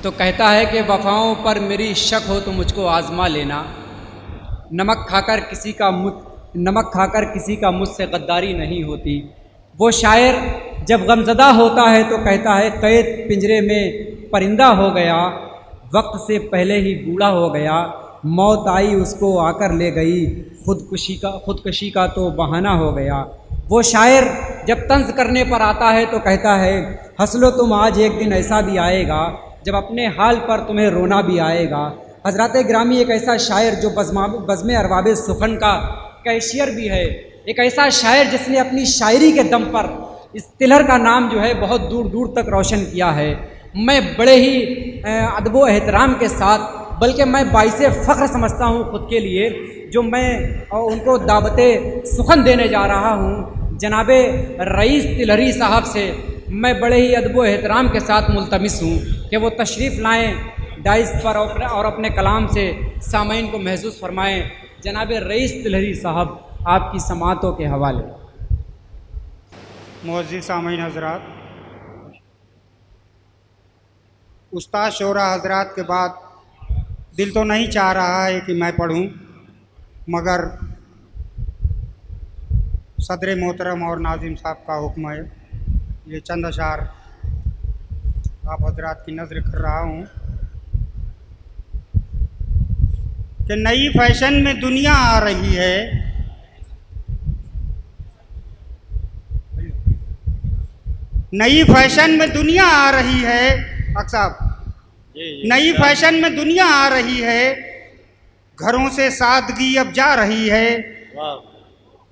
तो कहता है कि वफ़ाओं पर मेरी शक हो तो मुझको आज़मा लेना। नमक खाकर किसी का मुझसे गद्दारी नहीं होती। वो शायर जब गमज़दा होता है तो कहता है कैद पिंजरे में परिंदा हो गया, वक्त से पहले ही बूढ़ा हो गया, मौत आई उसको आकर ले गई, खुदकुशी का तो बहाना हो गया। वो शायर जब तंज करने पर आता है तो कहता है हंस लो तुम आज, एक दिन ऐसा भी आएगा जब अपने हाल पर तुम्हें रोना भी आएगा। हज़रात ग्रामी एक ऐसा शायर जो बज़्म अरबाब सुखन का कैशियर भी है, एक ऐसा शायर जिसने अपनी शायरी के दम पर इस तिलहर का नाम जो है बहुत दूर दूर तक रोशन किया है। मैं बड़े ही अदब व एहतराम के साथ, बल्कि मैं बाइसे फ़ख्र समझता हूँ ख़ुद के लिए, जो मैं उनको दावते सुखन देने जा रहा हूँ जनाबे रईस तिलहरी साहब से मैं बड़े ही अदब व एहतराम के साथ मुल्तमिस हूँ कि वो तशरीफ़ लाएँ डाइस पर और अपने कलाम से सामईन को महसूस फरमाएँ। जनाबे रईस तिलहरी साहब आपकी समातों के हवाले। मुअज़्ज़िज़ सामईन हज़रात, उस्ताद शोरा हज़रात के बाद दिल तो नहीं चाह रहा है कि मैं पढ़ूं, मगर सदर मोहतरम और नाज़िम साहब का हुक्म है। ये चंद अशार आप हज़रात की नज़र कर रहा हूँ कि नई फैशन में दुनिया आ रही है, नई फैशन में दुनिया आ रही है। अक्साब, नई फैशन में दुनिया आ रही है, घरों से सादगी अब जा रही है।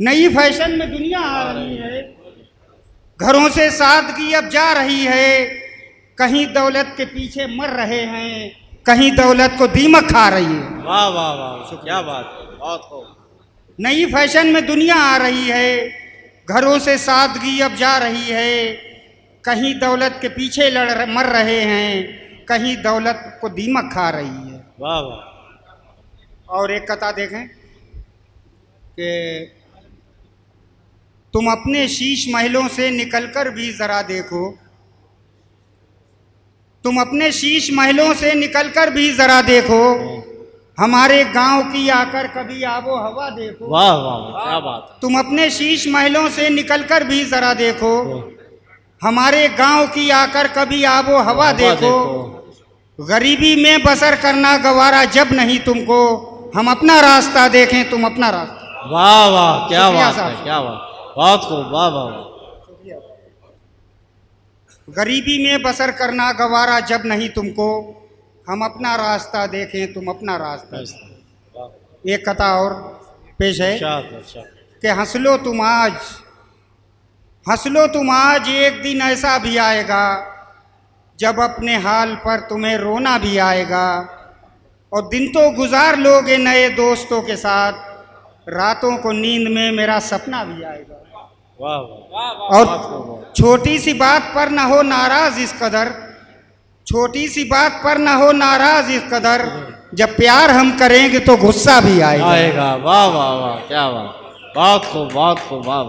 नई फैशन में दुनिया आ रही है, घरों से सादगी अब जा रही है। कहीं दौलत के पीछे मर रहे हैं, कहीं दौलत को दीमक खा रही है। वाह वाह वाह, क्या बात है, बहुत खूब। नई फैशन में दुनिया आ रही है, घरों से सादगी अब जा रही है। कहीं दौलत के पीछे मर रहे हैं, कहीं दौलत को दीमक खा रही है। वाह वाह। और एक कथा देखें कि तुम अपने शीश महलों से निकलकर भी ज़रा देखो, तुम अपने शीश महलों से निकलकर भी ज़रा देखो, हमारे गांव की आकर कभी आबो हवा देखो। वाह वाह, क्या बात है। तुम अपने शीश महलों से निकलकर भी ज़रा देखो, हमारे गांव की आकर कभी आबो हवा देखो। गरीबी में बसर करना गवारा जब नहीं तुमको, हम अपना रास्ता देखें तुम अपना रास्ता। वाह वाह, क्या बात है, क्या बात, बहुत खूब। वाह वाह वाह। गरीबी में बसर करना गवारा जब नहीं तुमको, हम अपना रास्ता देखें तुम अपना रास्ता। एक कथा और पेश है कि हंस लो तुम आज, हंस लो तुम आज, एक दिन ऐसा भी आएगा जब अपने हाल पर तुम्हें रोना भी आएगा। और दिन तो गुजार लोगे नए दोस्तों के साथ, रातों को नींद में मेरा सपना भी आएगा। वाह वाह। और छोटी सी बात पर ना हो नाराज इस कदर, छोटी सी बात पर ना हो नाराज इस कदर, जब प्यार हम करेंगे तो गुस्सा भी आएगा। वाह वाह वाह, क्या बात, बहुत खूब बहुत खूब। वाह वाह।